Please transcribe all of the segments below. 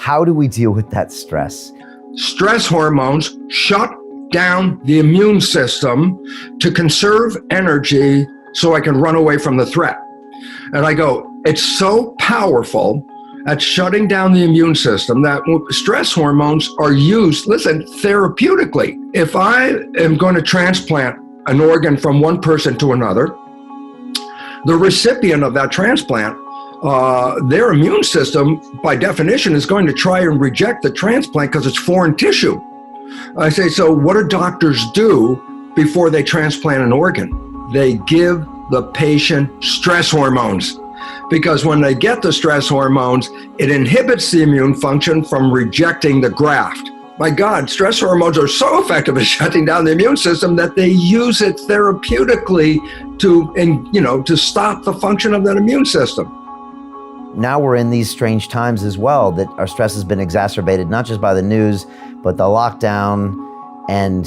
How do we deal with that stress? Stress hormones shut down the immune system to conserve energy so I can run away from the threat. And I go, it's so powerful at shutting down the immune system that stress hormones are used, listen, therapeutically. If I am going to transplant an organ from one person to another, the recipient of that transplant, their immune system, by definition, is going to try and reject the transplant because it's foreign tissue. I say, so what do doctors do before they transplant an organ? They give the patient stress hormones, because when they get the stress hormones, it inhibits the immune function from rejecting the graft. My God, stress hormones are so effective at shutting down the immune system that they use it therapeutically to stop the function of that immune system. Now we're in these strange times as well, that our stress has been exacerbated, not just by the news, but the lockdown and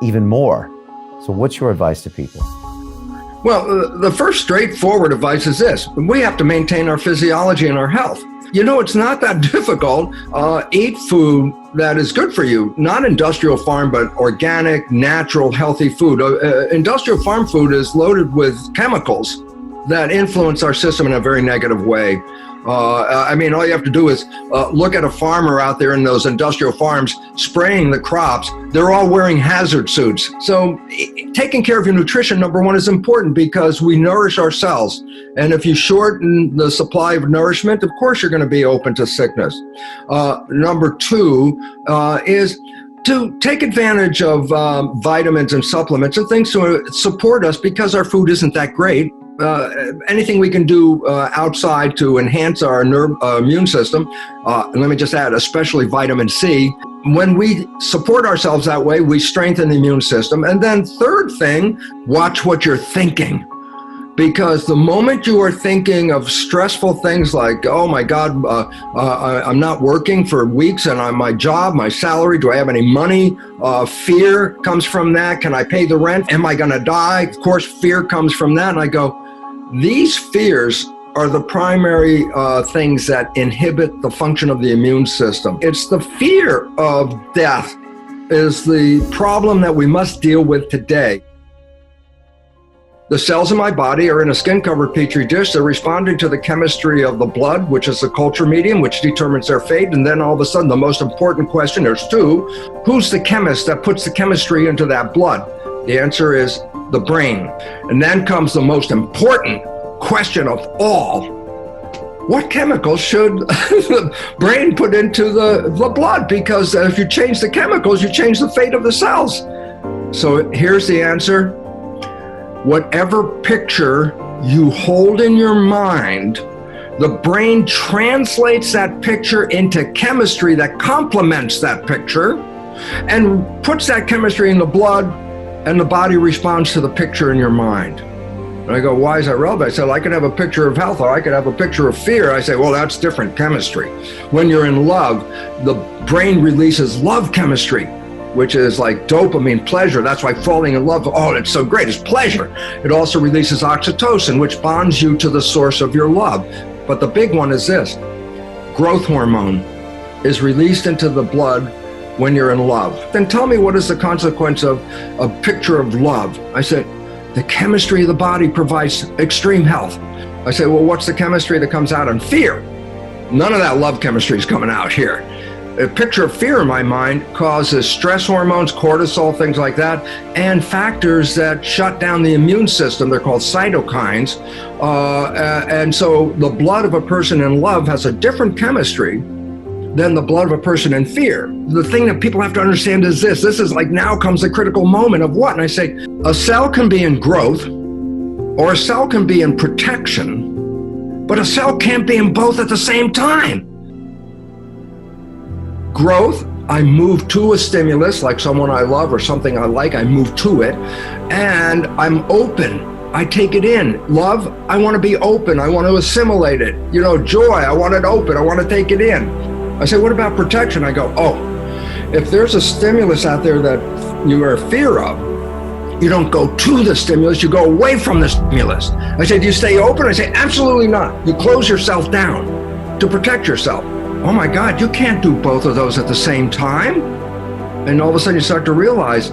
even more. So what's your advice to people? Well, the first straightforward advice is this: we have to maintain our physiology and our health. It's not that difficult. Eat food that is good for you, not industrial farm, but organic, natural, healthy food. Industrial farm food is loaded with chemicals that influence our system in a very negative way. All you have to do is look at a farmer out there in those industrial farms spraying the crops. They're all wearing hazard suits. So taking care of your nutrition, number one, is important because we nourish our cells. And if you shorten the supply of nourishment, of course you're going to be open to sickness. Number two is to take advantage of vitamins and supplements and things to support us because our food isn't that great. Anything we can do outside to enhance our immune system, and let me just add, especially vitamin C. When we support ourselves that way, we strengthen the immune system. And then third thing, watch what you're thinking. Because the moment you are thinking of stressful things like, oh my God, I'm not working for weeks and my job, my salary, do I have any money? Fear comes from that. Can I pay the rent? Am I going to die? Of course, fear comes from that. And I go, these fears are the primary things that inhibit the function of the immune system. It's the fear of death is the problem that we must deal with today. The cells in my body are in a skin-covered petri dish. They're responding to the chemistry of the blood, which is the culture medium, which determines their fate. And then all of a sudden, the most important question, there's two: who's the chemist that puts the chemistry into that blood? The answer is the brain. And then comes the most important question of all: what chemicals should the brain put into the blood? Because if you change the chemicals, you change the fate of the cells. So here's the answer. Whatever picture you hold in your mind, the brain translates that picture into chemistry that complements that picture and puts that chemistry in the blood, and the body responds to the picture in your mind. And I go, why is that relevant? I said, I could have a picture of health, or I could have a picture of fear. I say, well, that's different chemistry. When you're in love, the brain releases love chemistry, which is like dopamine, pleasure. That's why falling in love, oh, it's so great, it's pleasure. It also releases oxytocin, which bonds you to the source of your love. But the big one is this: growth hormone is released into the blood when you're in love. Then tell me, what is the consequence of a picture of love? I said, the chemistry of the body provides extreme health. I said, well, what's the chemistry that comes out in fear? None of that love chemistry is coming out here. A picture of fear in my mind causes stress hormones, cortisol, things like that, and factors that shut down the immune system. They're called cytokines. And so the blood of a person in love has a different chemistry than the blood of a person in fear. The thing that people have to understand is this. This is like, now comes the critical moment of what? And I say, a cell can be in growth, or a cell can be in protection, but a cell can't be in both at the same time. Growth, I move to a stimulus, like someone I love or something I like, I move to it, and I'm open. I take it in. Love, I want to be open. I want to assimilate it. Joy, I want it open. I want to take it in. I say, what about protection? I go, oh, if there's a stimulus out there that you are in fear of, you don't go to the stimulus, you go away from the stimulus. I say, do you stay open? I say, absolutely not. You close yourself down to protect yourself. oh my God, you can't do both of those at the same time. And all of a sudden you start to realize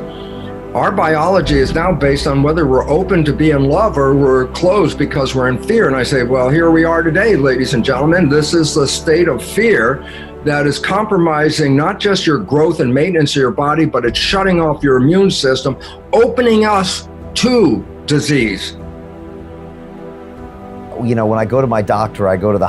our biology is now based on whether we're open to be in love or we're closed because we're in fear. And I say, well, here we are today, ladies and gentlemen. This is the state of fear that is compromising not just your growth and maintenance of your body, but it's shutting off your immune system, opening us to disease. When I go to my doctor, I go to the